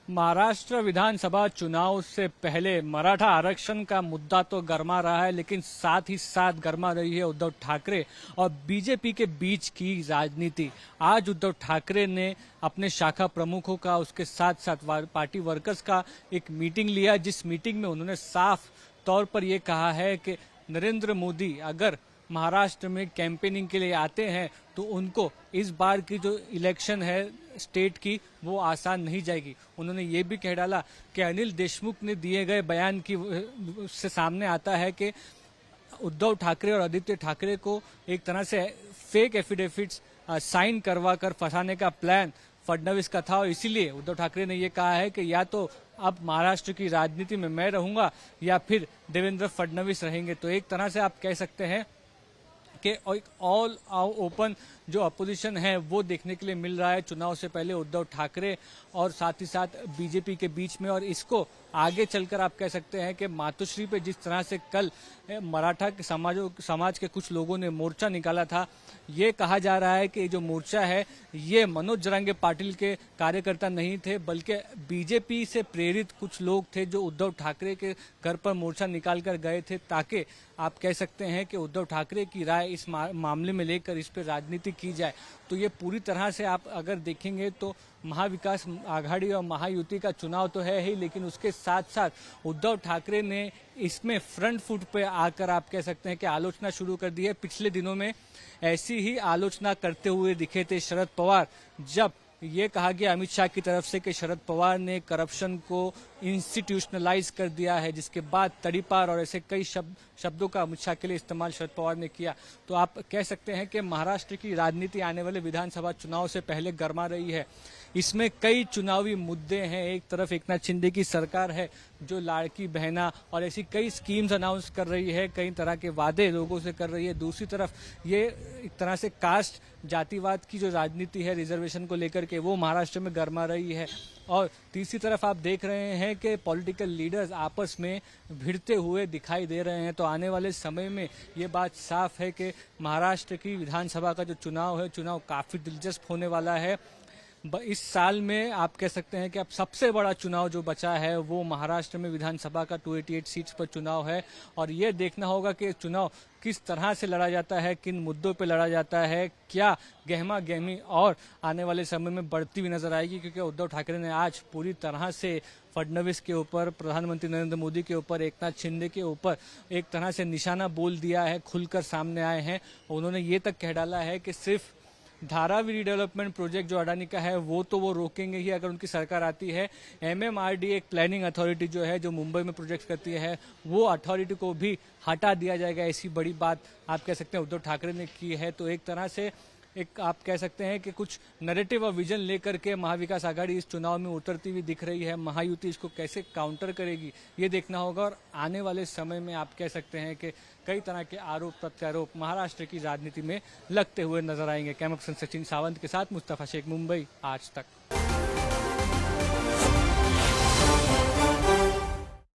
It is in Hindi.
महाराष्ट्र विधानसभा चुनाव से पहले मराठा आरक्षण का मुद्दा तो गर्मा रहा है, लेकिन साथ ही साथ गर्मा रही है उद्धव ठाकरे और बीजेपी के बीच की राजनीति। आज उद्धव ठाकरे ने अपने शाखा प्रमुखों का, उसके साथ साथ पार्टी वर्कर्स का एक मीटिंग लिया, जिस मीटिंग में उन्होंने साफ तौर पर यह कहा है कि नरेंद्र मोदी अगर महाराष्ट्र में कैंपेनिंग के लिए आते हैं तो उनको इस बार की जो इलेक्शन है स्टेट की वो आसान नहीं जाएगी। उन्होंने ये भी कह डाला कि अनिल देशमुख ने दिए गए बयान की से सामने आता है कि उद्धव ठाकरे और आदित्य ठाकरे को एक तरह से फेक एफिडेविट्स साइन करवा कर फंसाने का प्लान फडणवीस का था और इसीलिए उद्धव ठाकरे ने यह कहा है कि या तो अब महाराष्ट्र की राजनीति में मैं रहूंगा या फिर देवेंद्र फडणवीस रहेंगे। तो एक तरह से आप कह सकते हैं कि ऑल ओपन जो अपोजिशन है वो देखने के लिए मिल रहा है चुनाव से पहले उद्धव ठाकरे और साथ ही साथ बीजेपी के बीच में। और इसको आगे चलकर आप कह सकते हैं कि मातोश्री पे जिस तरह से कल मराठा के समाज के कुछ लोगों ने मोर्चा निकाला था, ये कहा जा रहा है कि जो मोर्चा है ये मनोज जरांगे पाटिल के कार्यकर्ता नहीं थे, बल्कि बीजेपी से प्रेरित कुछ लोग थे जो उद्धव ठाकरे के घर पर मोर्चा निकाल कर गए थे, ताकि आप कह सकते हैं कि उद्धव ठाकरे की राय इस मामले में लेकर इस पर राजनीति की जाए। तो ये पूरी तरह से आप अगर देखेंगे तो महाविकास आघाड़ी और महायुति का चुनाव तो है ही, लेकिन उसके साथ साथ उद्धव ठाकरे ने इसमें फ्रंट फुट पे आकर आप कह सकते हैं कि आलोचना शुरू कर दी है। पिछले दिनों में ऐसी ही आलोचना करते हुए दिखे थे शरद पवार, जब ये कहा गया अमित शाह की तरफ से कि शरद पवार ने करप्शन को इंस्टीट्यूशनलाइज कर दिया है, जिसके बाद तड़ीपार और ऐसे कई शब्दों का अमित शाह के लिए इस्तेमाल शरद पवार ने किया। तो आप कह सकते हैं कि महाराष्ट्र की राजनीति आने वाले विधानसभा चुनाव से पहले गर्मा रही है। इसमें कई चुनावी मुद्दे हैं। एक तरफ एकनाथ शिंदे की सरकार है जो लाड़की बहना और ऐसी कई स्कीम्स अनाउंस कर रही है, कई तरह के वादे लोगों से कर रही है। दूसरी तरफ ये एक तरह से कास्ट जातिवाद की जो राजनीति है रिजर्वेशन को लेकर के वो महाराष्ट्र में गर्मा रही है। और तीसरी तरफ आप देख रहे हैं कि पॉलिटिकल लीडर्स आपस में भिड़ते हुए दिखाई दे रहे हैं। तो आने वाले समय में ये बात साफ है कि महाराष्ट्र की विधानसभा का जो चुनाव है, चुनाव काफी दिलचस्प होने वाला है। इस साल में आप कह सकते हैं कि अब सबसे बड़ा चुनाव जो बचा है वो महाराष्ट्र में विधानसभा का 288 सीट्स पर चुनाव है और ये देखना होगा कि चुनाव किस तरह से लड़ा जाता है, किन मुद्दों पे लड़ा जाता है, क्या गहमा गहमी और आने वाले समय में बढ़ती हुई नजर आएगी। क्योंकि उद्धव ठाकरे ने आज पूरी तरह से फडणवीस के ऊपर, प्रधानमंत्री नरेंद्र मोदी के ऊपर, एकनाथ शिंदे के ऊपर एक तरह से निशाना बोल दिया है, खुलकर सामने आए हैं। उन्होंने ये तक कह डाला है कि सिर्फ धारावी रिडेवलपमेंट प्रोजेक्ट जो अडानी का है वो तो वो रोकेंगे ही अगर उनकी सरकार आती है। एमएमआरडी एक प्लानिंग अथॉरिटी जो है जो मुंबई में प्रोजेक्ट करती है वो अथॉरिटी को भी हटा दिया जाएगा। ऐसी बड़ी बात आप कह सकते हैं उद्धव ठाकरे ने की है। तो एक तरह से एक आप कह सकते हैं कि कुछ नैरेटिव और विजन लेकर के महाविकास आघाड़ी इस चुनाव में उतरती हुई दिख रही है। महायुति इसको कैसे काउंटर करेगी ये देखना होगा और आने वाले समय में आप कह सकते हैं कि कई तरह के आरोप प्रत्यारोप महाराष्ट्र की राजनीति में लगते हुए नजर आएंगे। कैमरा पर्सन सचिन सावंत के साथ मुस्तफा शेख, मुंबई आज तक।